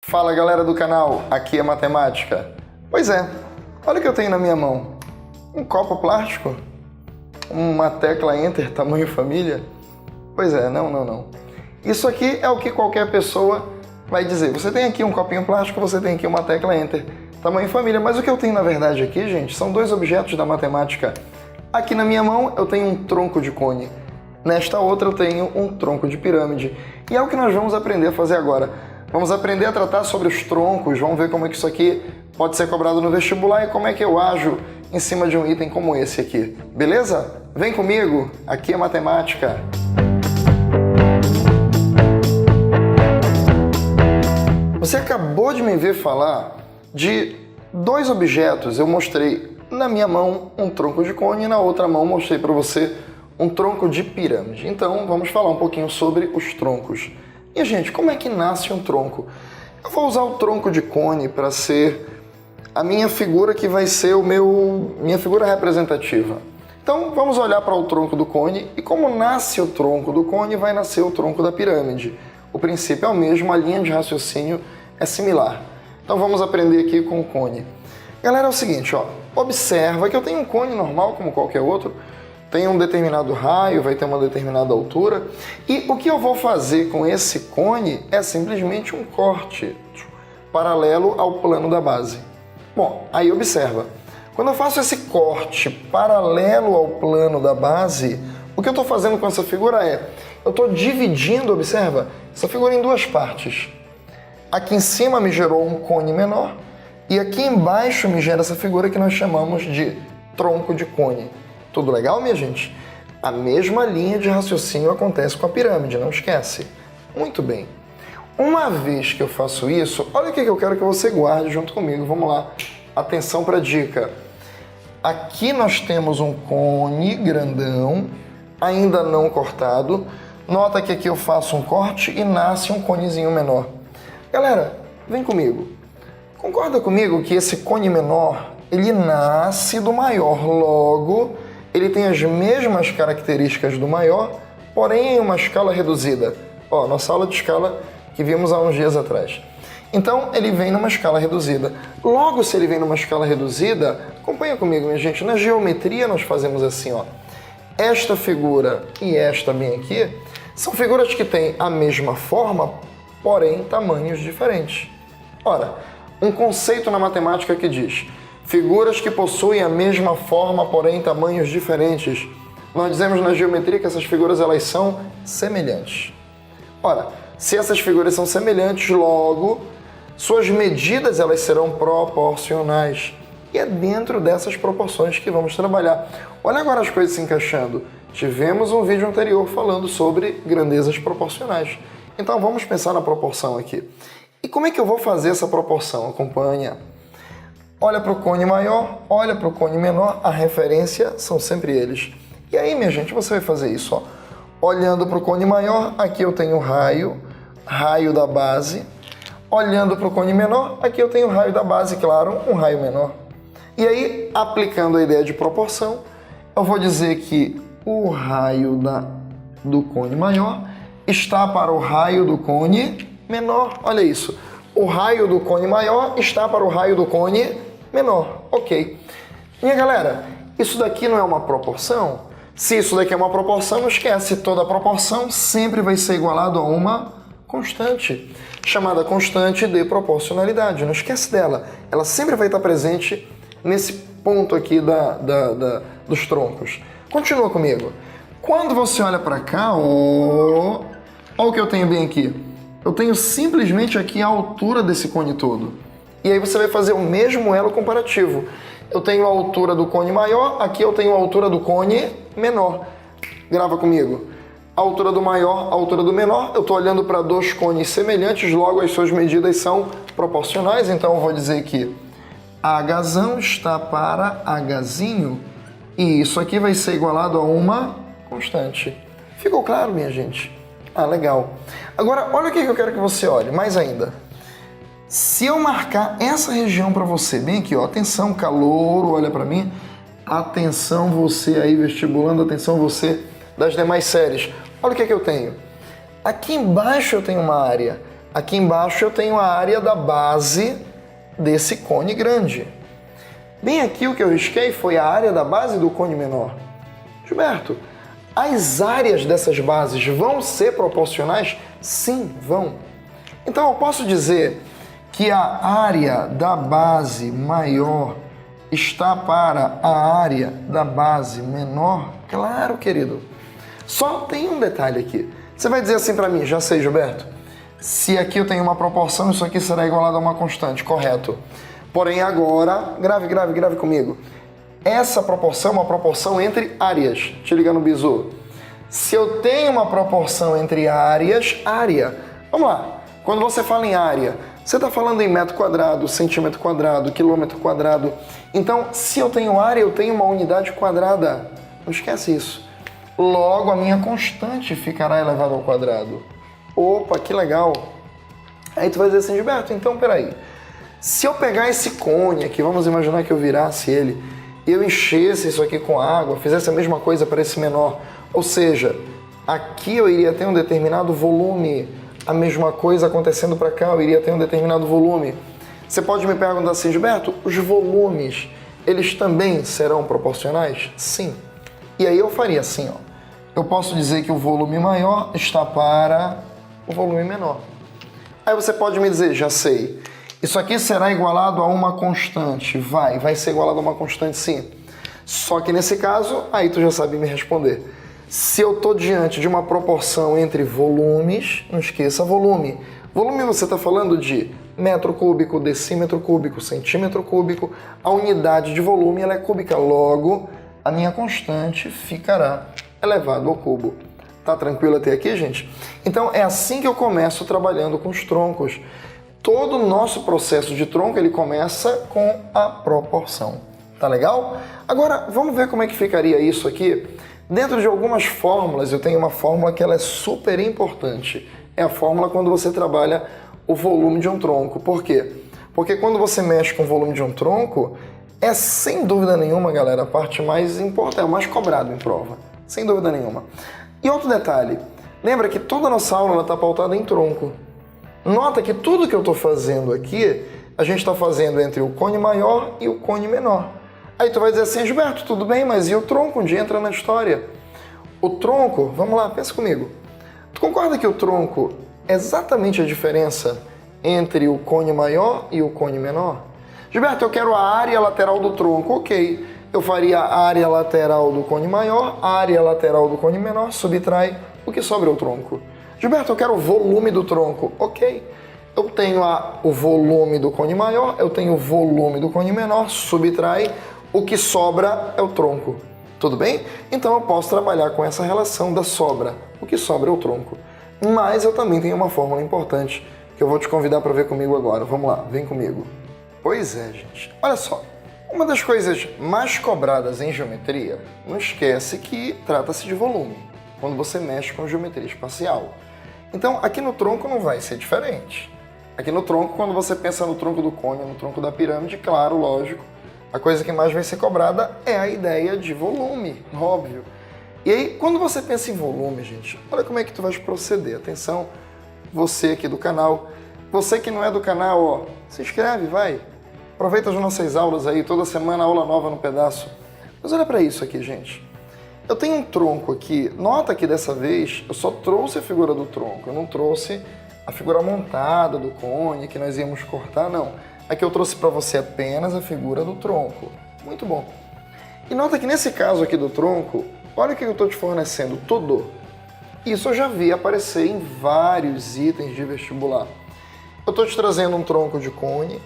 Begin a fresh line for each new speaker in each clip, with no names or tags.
Fala galera do canal, aqui é Matemática. Pois é, olha o que eu tenho na minha mão. Um copo plástico, uma tecla Enter, tamanho família. Pois é, não. Isso aqui é o que qualquer pessoa vai dizer. Você tem aqui um copinho plástico, você tem aqui uma tecla Enter, tamanho família. Mas o que eu tenho na verdade aqui, gente, são dois objetos da matemática. Aqui na minha mão eu tenho um tronco de cone. Nesta outra eu tenho um tronco de pirâmide. E é o que nós vamos aprender a fazer agora. Vamos aprender a tratar sobre os troncos, vamos ver como é que isso aqui pode ser cobrado no vestibular e como é que eu ajo em cima de um item como esse aqui. Beleza? Vem comigo, aqui é Matemática. Você acabou de me ver falar de dois objetos. Eu mostrei na minha mão um tronco de cone e na outra mão mostrei para você um tronco de pirâmide. Então vamos falar um pouquinho sobre os troncos. E, gente, como é que nasce um tronco? Eu vou usar o tronco de cone para ser a minha figura que vai ser minha figura representativa. Então, vamos olhar para o tronco do cone e como nasce o tronco do cone, vai nascer o tronco da pirâmide. O princípio é o mesmo, a linha de raciocínio é similar. Então, vamos aprender aqui com o cone. Galera, é o seguinte, ó, observa que eu tenho um cone normal como qualquer outro, tem um determinado raio, vai ter uma determinada altura. E o que eu vou fazer com esse cone é simplesmente um corte paralelo ao plano da base. Bom, aí observa. Quando eu faço esse corte paralelo ao plano da base, o que eu estou fazendo com essa figura é, eu estou dividindo, observa, essa figura em duas partes. Aqui em cima me gerou um cone menor e aqui embaixo me gera essa figura que nós chamamos de tronco de cone. Tudo legal, minha gente? A mesma linha de raciocínio acontece com a pirâmide, não esquece. Muito bem. Uma vez que eu faço isso, olha o que eu quero que você guarde junto comigo. Vamos lá. Atenção para a dica. Aqui nós temos um cone grandão, ainda não cortado. Nota que aqui eu faço um corte e nasce um conezinho menor. Galera, vem comigo. Concorda comigo que esse cone menor, ele nasce do maior, logo ele tem as mesmas características do maior, porém em uma escala reduzida. Ó, nossa aula de escala que vimos há uns dias atrás. Então, ele vem numa escala reduzida. Logo, se ele vem numa escala reduzida, acompanha comigo, minha gente, na geometria nós fazemos assim, ó. Esta figura e esta bem aqui são figuras que têm a mesma forma, porém tamanhos diferentes. Ora, um conceito na matemática que diz figuras que possuem a mesma forma, porém tamanhos diferentes. Nós dizemos na geometria que essas figuras elas são semelhantes. Ora, se essas figuras são semelhantes, logo, suas medidas elas serão proporcionais. E é dentro dessas proporções que vamos trabalhar. Olha agora as coisas se encaixando. Tivemos um vídeo anterior falando sobre grandezas proporcionais. Então vamos pensar na proporção aqui. E como é que eu vou fazer essa proporção? Acompanha. Olha para o cone maior, olha para o cone menor, a referência são sempre eles. E aí, minha gente, você vai fazer isso, ó. Olhando para o cone maior, aqui eu tenho raio da base. Olhando para o cone menor, aqui eu tenho raio da base, claro, um raio menor. E aí, aplicando a ideia de proporção, eu vou dizer que o raio do cone maior está para o raio do cone menor. Olha isso. O raio do cone maior está para o raio do cone menor. Ok. Minha galera, isso daqui não é uma proporção? Se isso daqui é uma proporção, não esquece, toda proporção sempre vai ser igualado a uma constante, chamada constante de proporcionalidade. Não esquece dela. Ela sempre vai estar presente nesse ponto aqui dos troncos. Continua comigo. Quando você olha para cá, olha o que eu tenho bem aqui. Eu tenho simplesmente aqui a altura desse cone todo. E aí você vai fazer o mesmo elo comparativo. Eu tenho a altura do cone maior, aqui eu tenho a altura do cone menor. Grava comigo. A altura do maior, a altura do menor. Eu estou olhando para dois cones semelhantes, logo as suas medidas são proporcionais. Então eu vou dizer que Hzão está para Hzinho. E isso aqui vai ser igualado a uma constante. Ficou claro, minha gente? Ah, legal. Agora, olha o que eu quero que você olhe, mais ainda. Se eu marcar essa região para você, bem aqui, ó, atenção, calouro, olha para mim. Atenção você aí vestibulando, atenção você das demais séries. Olha o que eu tenho. Aqui embaixo eu tenho uma área. Aqui embaixo eu tenho a área da base desse cone grande. Bem aqui o que eu risquei foi a área da base do cone menor. Gilberto, as áreas dessas bases vão ser proporcionais? Sim, vão. Então eu posso dizer que a área da base maior está para a área da base menor? Claro, querido. Só tem um detalhe aqui. Você vai dizer assim para mim, já sei, Gilberto, se aqui eu tenho uma proporção, isso aqui será igualado a uma constante, correto. Porém agora, grave comigo, essa proporção é uma proporção entre áreas. Te liga no bizu. Se eu tenho uma proporção entre áreas, área. Vamos lá. Quando você fala em área, você está falando em metro quadrado, centímetro quadrado, quilômetro quadrado. Então, se eu tenho área, eu tenho uma unidade quadrada. Não esquece isso. Logo, a minha constante ficará elevada ao quadrado. Opa, que legal. Aí tu vai dizer assim, Gilberto, então peraí. Se eu pegar esse cone aqui, vamos imaginar que eu virasse ele, e eu enchesse isso aqui com água, fizesse a mesma coisa para esse menor, ou seja, aqui eu iria ter um determinado volume, a mesma coisa acontecendo para cá, eu iria ter um determinado volume. Você pode me perguntar assim, Gilberto, os volumes, eles também serão proporcionais? Sim. E aí eu faria assim, ó. Eu posso dizer que o volume maior está para o volume menor. Aí você pode me dizer, já sei, isso aqui será igualado a uma constante. Vai ser igualado a uma constante sim. Só que nesse caso, aí tu já sabe me responder. Se eu estou diante de uma proporção entre volumes, não esqueça volume. Volume você está falando de metro cúbico, decímetro cúbico, centímetro cúbico. A unidade de volume ela é cúbica, logo a minha constante ficará elevado ao cubo. Tá tranquilo até aqui, gente? Então é assim que eu começo trabalhando com os troncos. Todo o nosso processo de tronco ele começa com a proporção. Tá legal? Agora vamos ver como é que ficaria isso aqui. Dentro de algumas fórmulas, eu tenho uma fórmula que ela é super importante. É a fórmula quando você trabalha o volume de um tronco. Por quê? Porque quando você mexe com o volume de um tronco, é sem dúvida nenhuma, galera, a parte mais importante, é o mais cobrado em prova. Sem dúvida nenhuma. E outro detalhe, lembra que toda a nossa aula está pautada em tronco. Nota que tudo que eu estou fazendo aqui, a gente está fazendo entre o cone maior e o cone menor. Aí tu vai dizer assim, Gilberto, tudo bem, mas e o tronco onde entra na história? O tronco, vamos lá, pensa comigo. Tu concorda que o tronco é exatamente a diferença entre o cone maior e o cone menor? Gilberto, eu quero a área lateral do tronco, ok. Eu faria a área lateral do cone maior, a área lateral do cone menor, subtrai, o que sobra é o tronco. Gilberto, eu quero o volume do tronco, ok. Eu tenho o volume do cone maior, eu tenho o volume do cone menor, subtrai, o que sobra é o tronco. Tudo bem? Então eu posso trabalhar com essa relação da sobra. O que sobra é o tronco. Mas eu também tenho uma fórmula importante que eu vou te convidar para ver comigo agora. Vamos lá, vem comigo. Pois é, gente. Olha só. Uma das coisas mais cobradas em geometria, não esquece que trata-se de volume, quando você mexe com geometria espacial. Então, aqui no tronco não vai ser diferente. Aqui no tronco, quando você pensa no tronco do cone, no tronco da pirâmide, claro, lógico, a coisa que mais vai ser cobrada é a ideia de volume, óbvio. E aí, quando você pensa em volume, gente, olha como é que tu vai proceder. Atenção, você aqui do canal, você que não é do canal, ó, se inscreve, vai. Aproveita as nossas aulas aí, toda semana aula nova no pedaço. Mas olha para isso aqui, gente. Eu tenho um tronco aqui, nota que dessa vez eu só trouxe a figura do tronco, eu não trouxe a figura montada do cone que nós íamos cortar, não. Aqui eu trouxe para você apenas a figura do tronco. Muito bom. E nota que nesse caso aqui do tronco, olha o que eu estou te fornecendo, tudo. Isso eu já vi aparecer em vários itens de vestibular. Eu estou te trazendo um tronco de cone,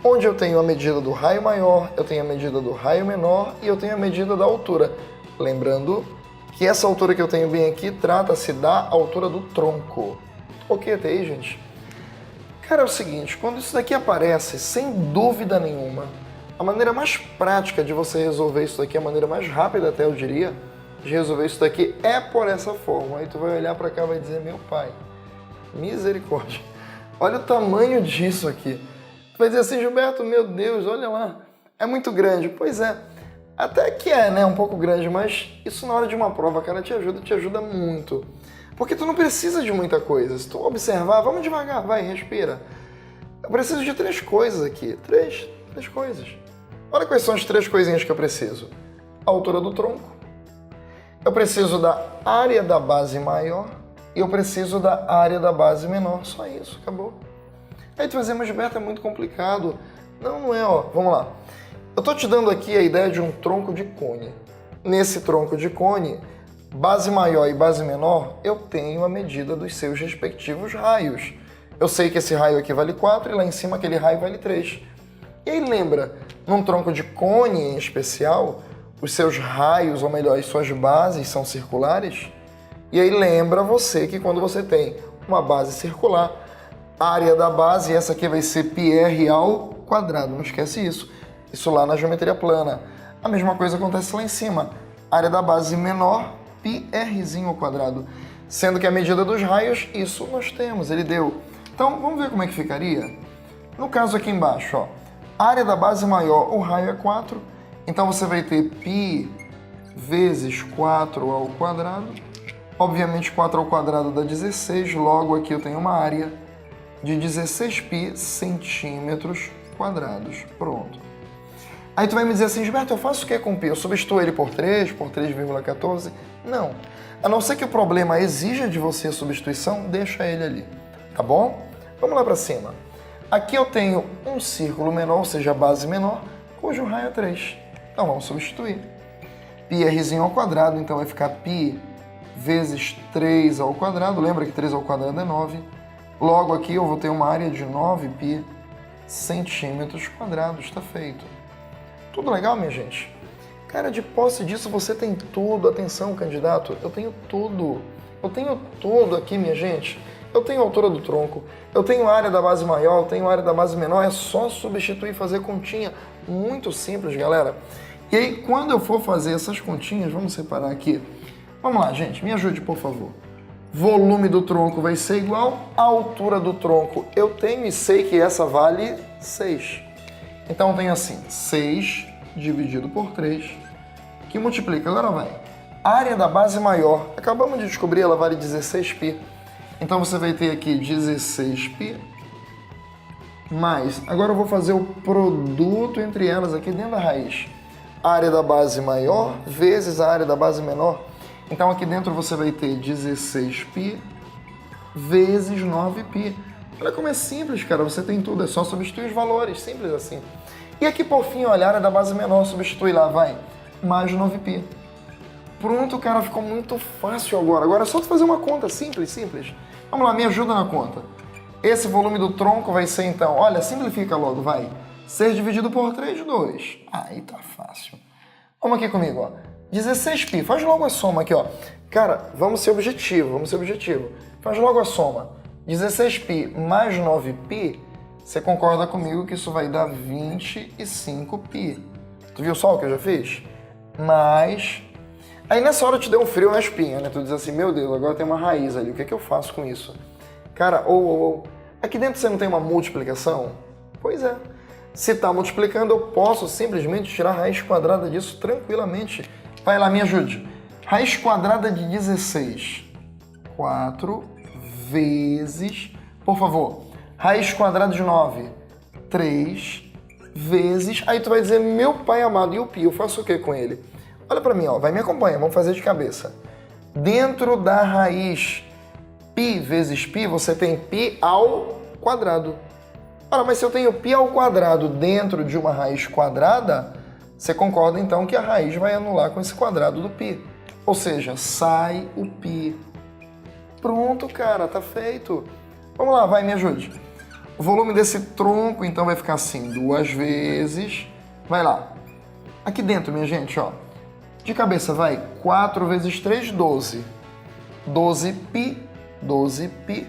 onde eu tenho a medida do raio maior, eu tenho a medida do raio menor e eu tenho a medida da altura. Lembrando que essa altura que eu tenho bem aqui trata-se da altura do tronco. Ok até aí, gente? Cara, é o seguinte, quando isso daqui aparece, sem dúvida nenhuma, a maneira mais prática de você resolver isso daqui, a maneira mais rápida até eu diria, de resolver isso daqui é por essa forma. Aí tu vai olhar para cá e vai dizer, meu pai, misericórdia, olha o tamanho disso aqui. Tu vai dizer assim, Gilberto, meu Deus, olha lá, é muito grande. Pois é, até que é, né, um pouco grande, mas isso na hora de uma prova, cara, te ajuda muito. Porque tu não precisa de muita coisa. Se tu observar, vamos devagar, vai, respira. Eu preciso de 3 coisas aqui. Três coisas. Olha quais são as 3 coisinhas que eu preciso. A altura do tronco. Eu preciso da área da base maior. E eu preciso da área da base menor. Só isso, acabou. Aí tu vai dizer, mas Gilberto, é muito complicado. Não, não é, ó. Vamos lá. Eu tô te dando aqui a ideia de um tronco de cone. Nesse tronco de cone, base maior e base menor, eu tenho a medida dos seus respectivos raios. Eu sei que esse raio aqui vale 4 e lá em cima aquele raio vale 3. E aí lembra, num tronco de cone em especial, os seus raios, ou melhor, as suas bases são circulares. E aí lembra você que quando você tem uma base circular, a área da base, essa aqui vai ser πr ao quadrado, não esquece isso. Isso lá na geometria plana. A mesma coisa acontece lá em cima. A área da base menor, πrzinho ao quadrado. Sendo que a medida dos raios, isso nós temos, ele deu. Então, vamos ver como é que ficaria? No caso aqui embaixo, ó, a área da base maior, o raio é 4. Então, você vai ter π vezes 4 ao quadrado. Obviamente, 4 ao quadrado dá 16. Logo, aqui eu tenho uma área de 16π centímetros quadrados. Pronto. Aí tu vai me dizer assim, Gilberto, eu faço o que com π? Eu substituo ele por 3, por 3,14? Não. A não ser que o problema exija de você a substituição, deixa ele ali. Tá bom? Vamos lá para cima. Aqui eu tenho um círculo menor, ou seja, a base menor, cujo raio é 3. Então vamos substituir. πrzinho ao quadrado, então vai ficar π vezes 3 ao quadrado. Lembra que 3 ao quadrado é 9. Logo aqui eu vou ter uma área de 9π centímetros quadrados. Está feito. Tudo legal, minha gente? Cara, de posse disso você tem tudo. Atenção, candidato, eu tenho tudo. Eu tenho tudo aqui, minha gente. Eu tenho a altura do tronco, eu tenho a área da base maior, eu tenho a área da base menor. É só substituir e fazer continha. Muito simples, galera. E aí, quando eu for fazer essas continhas, vamos separar aqui. Vamos lá, gente, me ajude, por favor. Volume do tronco vai ser igual à altura do tronco. Eu tenho e sei que essa vale 6. Então eu tenho assim, 6 dividido por 3, que multiplica. Agora vai. A área da base maior, acabamos de descobrir, ela vale 16π. Então você vai ter aqui 16π mais. Agora eu vou fazer o produto entre elas aqui dentro da raiz. A área da base maior vezes a área da base menor. Então aqui dentro você vai ter 16π vezes 9π. Olha como é simples, cara. Você tem tudo, é só substituir os valores, simples assim. E aqui por fim, olha, a área da base menor, substitui lá, vai, mais 9π. Pronto, cara, ficou muito fácil agora. Agora é só tu fazer uma conta simples, simples. Vamos lá, me ajuda na conta. Esse volume do tronco vai ser então, olha, simplifica logo, vai. 6 dividido por 3, 2. Aí tá fácil. Vamos aqui comigo, ó. 16π, faz logo a soma aqui, ó. Cara, vamos ser objetivo. Faz logo a soma. 16π mais 9π, você concorda comigo que isso vai dar 25π. Tu viu só o que eu já fiz? Mais... Aí nessa hora te deu um frio na espinha, né? Tu diz assim, meu Deus, agora tem uma raiz ali, o que é que eu faço com isso? Cara, aqui dentro você não tem uma multiplicação? Pois é. Se tá multiplicando, eu posso simplesmente tirar a raiz quadrada disso tranquilamente. Vai lá, me ajude. Raiz quadrada de 16. 4 vezes... Por favor. Raiz quadrada de 9. 3 vezes... Aí tu vai dizer, meu pai amado, e o π? Eu faço o que com ele? Olha pra mim, ó. Vai, me acompanha. Vamos fazer de cabeça. Dentro da raiz π vezes π, você tem π ao quadrado. Ora, mas se eu tenho π ao quadrado dentro de uma raiz quadrada, você concorda então que a raiz vai anular com esse quadrado do π. Ou seja, sai o π. Pronto, cara, tá feito. Vamos lá, vai, me ajude. O volume desse tronco, então, vai ficar assim, 2 vezes... Vai lá. Aqui dentro, minha gente, ó. De cabeça, vai. 4 vezes 3, 12. 12π, 12π,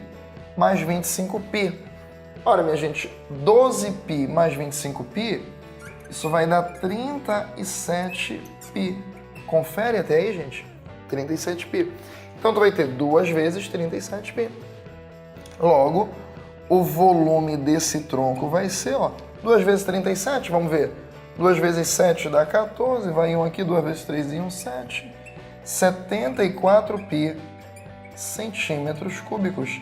mais 25π. Ora, minha gente, 12π mais 25π, isso vai dar 37π. Confere até aí, gente. 37π. Então, tu vai ter 2 vezes 37π. Logo, o volume desse tronco vai ser, ó, 2 vezes 37, vamos ver. 2 vezes 7 dá 14, vai 1 aqui, 2 vezes 3 e 1, 7. 74π centímetros cúbicos.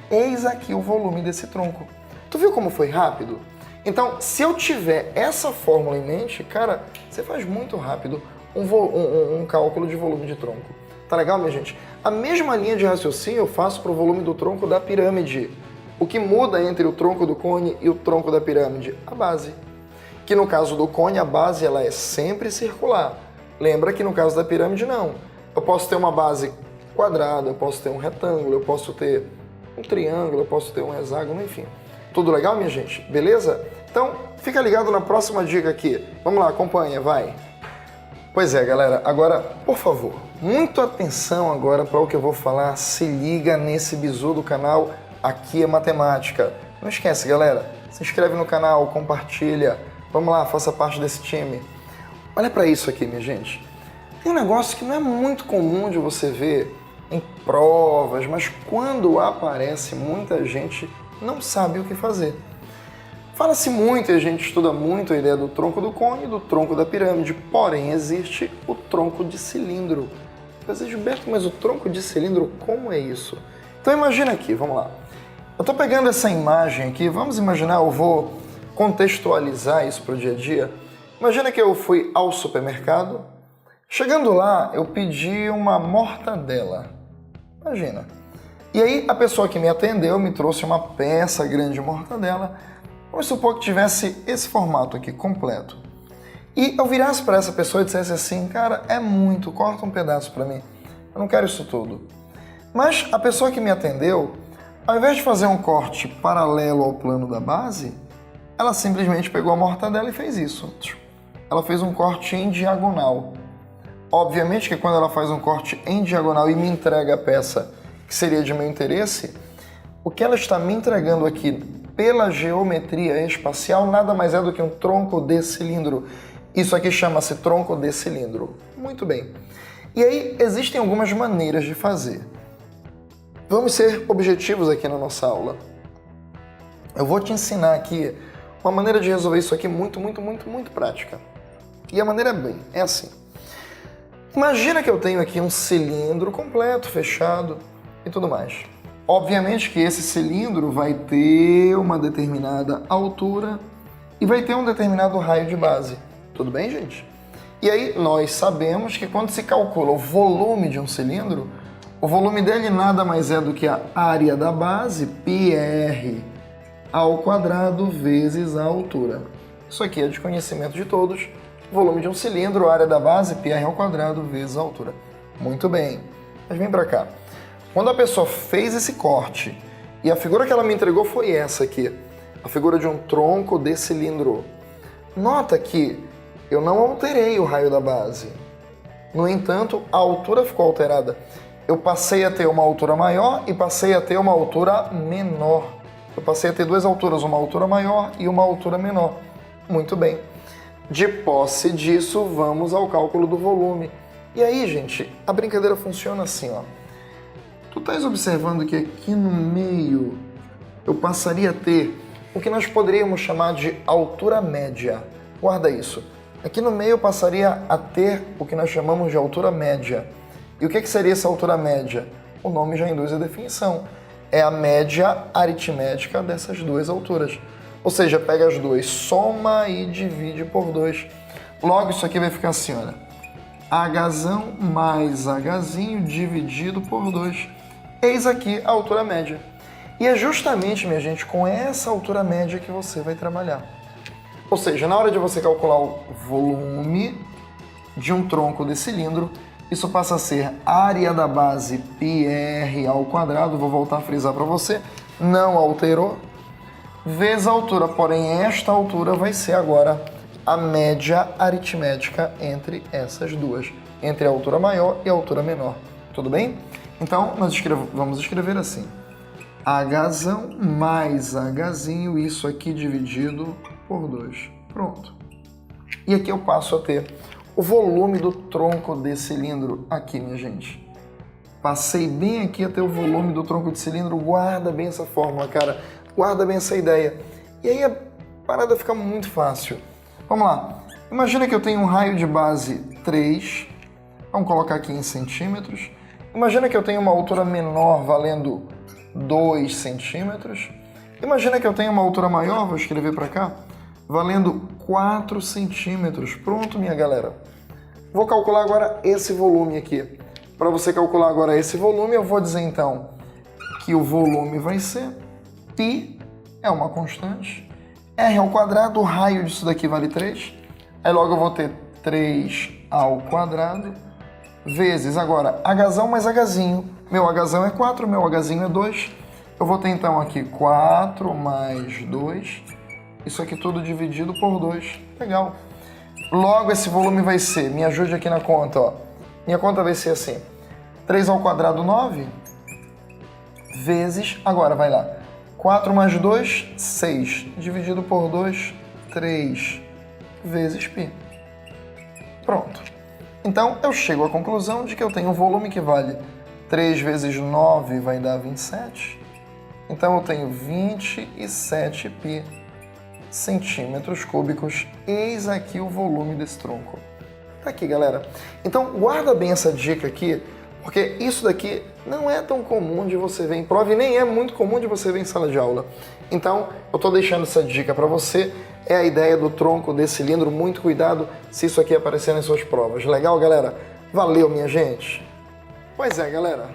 Eis aqui o volume desse tronco. Tu viu como foi rápido? Então, se eu tiver essa fórmula em mente, cara, você faz muito rápido um cálculo de volume de tronco. Tá legal, minha gente? A mesma linha de raciocínio eu faço para o volume do tronco da pirâmide. O que muda entre o tronco do cone e o tronco da pirâmide? A base. Que no caso do cone, a base ela é sempre circular. Lembra que no caso da pirâmide, não. Eu posso ter uma base quadrada, eu posso ter um retângulo, eu posso ter um triângulo, eu posso ter um hexágono, enfim. Tudo legal, minha gente? Beleza? Então, fica ligado na próxima dica aqui. Vamos lá, acompanha, vai. Pois é, galera. Agora, por favor, muita atenção agora para o que eu vou falar. Se liga nesse bizu do canal Aqui é Matemática. Não esquece, galera. Se inscreve no canal, compartilha. Vamos lá, faça parte desse time. Olha para isso aqui, minha gente. Tem um negócio que não é muito comum de você ver em provas, mas quando aparece, muita gente não sabe o que fazer. Fala-se muito e a gente estuda muito a ideia do tronco do cone e do tronco da pirâmide, porém existe o tronco de cilindro. Mas, Gilberto, mas o tronco de cilindro, como é isso? Então imagina aqui, vamos lá. Eu estou pegando essa imagem aqui, vamos imaginar, eu vou contextualizar isso para o dia a dia. Imagina que eu fui ao supermercado, chegando lá eu pedi uma mortadela. Imagina. E aí a pessoa que me atendeu me trouxe uma peça grande de mortadela. Vamos supor que tivesse esse formato aqui, completo. E eu virasse para essa pessoa e dissesse assim, cara, é muito, corta um pedaço para mim. Eu não quero isso tudo. Mas a pessoa que me atendeu, ao invés de fazer um corte paralelo ao plano da base, ela simplesmente pegou a mortadela e fez isso. Ela fez um corte em diagonal. Obviamente que quando ela faz um corte em diagonal e me entrega a peça que seria de meu interesse, o que ela está me entregando aqui pela geometria espacial nada mais é do que um tronco de cilindro. Isso aqui chama-se tronco de cilindro. Muito bem. E aí existem algumas maneiras de fazer. Vamos ser objetivos aqui na nossa aula. Eu vou te ensinar aqui uma maneira de resolver isso aqui muito prática. E a maneira é assim. Imagina que eu tenho aqui um cilindro completo, fechado e tudo mais. Obviamente que esse cilindro vai ter uma determinada altura e vai ter um determinado raio de base. Tudo bem, gente? E aí nós sabemos que quando se calcula o volume de um cilindro, o volume dele nada mais é do que a área da base, πr ao quadrado vezes a altura. Isso aqui é de conhecimento de todos. Volume de um cilindro, área da base, πr ao quadrado vezes a altura. Muito bem. Mas vem para cá. Quando a pessoa fez esse corte e a figura que ela me entregou foi essa aqui, a figura de um tronco de cilindro. Nota que eu não alterei o raio da base. No entanto, a altura ficou alterada. Eu passei a ter uma altura maior e passei a ter uma altura menor. Eu passei a ter duas alturas, uma altura maior e uma altura menor. Muito bem. De posse disso, vamos ao cálculo do volume. E aí, gente, a brincadeira funciona assim, ó. Tu estás observando que aqui no meio eu passaria a ter o que nós poderíamos chamar de altura média. Guarda isso. Aqui no meio eu passaria a ter o que nós chamamos de altura média. E o que seria essa altura média? O nome já induz a definição. É a média aritmética dessas duas alturas. Ou seja, pega as duas, soma e divide por 2. Logo isso aqui vai ficar assim, olha. Hzão mais Hzinho dividido por 2. Eis aqui a altura média. E é justamente, minha gente, com essa altura média que você vai trabalhar. Ou seja, na hora de você calcular o volume de um tronco de cilindro, isso passa a ser área da base πr ao quadrado, vou voltar a frisar para você, não alterou, vezes a altura, porém esta altura vai ser agora a média aritmética entre essas duas, entre a altura maior e a altura menor. Tudo bem? Então, nós vamos escrever assim. Hzão mais Hzinho, isso aqui dividido por 2. Pronto. E aqui eu passo a ter o volume do tronco de cilindro aqui, minha gente. Passei bem aqui a ter o volume do tronco de cilindro. Guarda bem essa fórmula, cara. Guarda bem essa ideia. E aí a parada fica muito fácil. Vamos lá. Imagina que eu tenho um raio de base 3. Vamos colocar aqui em centímetros. Imagina que eu tenho uma altura menor valendo 2 centímetros. Imagina que eu tenho uma altura maior, vou escrever para cá, valendo 4 centímetros. Pronto, minha galera. Vou calcular agora esse volume aqui. Para você calcular agora esse volume, eu vou dizer então que o volume vai ser π, é uma constante, r ao quadrado, o raio disso daqui vale 3. Aí logo eu vou ter 3 ao quadrado, vezes agora Hzão mais Hzinho. Meu Hzão é 4, meu Hzinho é 2. Eu vou ter então aqui 4 mais 2. Isso aqui tudo dividido por 2. Legal. Logo esse volume vai ser, me ajude aqui na conta, ó. Minha conta vai ser assim, 3 ao quadrado, 9, vezes, agora vai lá, 4 mais 2, 6, dividido por 2, 3, vezes π. Pronto. Então, eu chego à conclusão de que eu tenho um volume que vale 3 vezes 9 vai dar 27. Então, eu tenho 27 π centímetros cúbicos. Eis aqui o volume desse tronco. Tá aqui, galera. Então, guarda bem essa dica aqui, porque isso daqui não é tão comum de você ver em prova e nem é muito comum de você ver em sala de aula. Então, eu tô deixando essa dica para você. É a ideia do tronco desse cilindro. Muito cuidado se isso aqui aparecer nas suas provas. Legal, galera? Valeu, minha gente! Pois é, galera.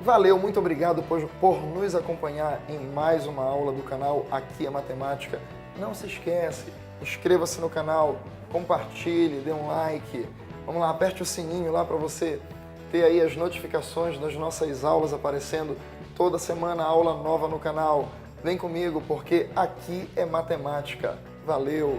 Valeu, muito obrigado por nos acompanhar em mais uma aula do canal Aqui é Matemática. Não se esquece, inscreva-se no canal, compartilhe, dê um like. Vamos lá, aperte o sininho lá para você ter aí as notificações das nossas aulas aparecendo toda semana, aula nova no canal. Vem comigo porque aqui é matemática. Valeu!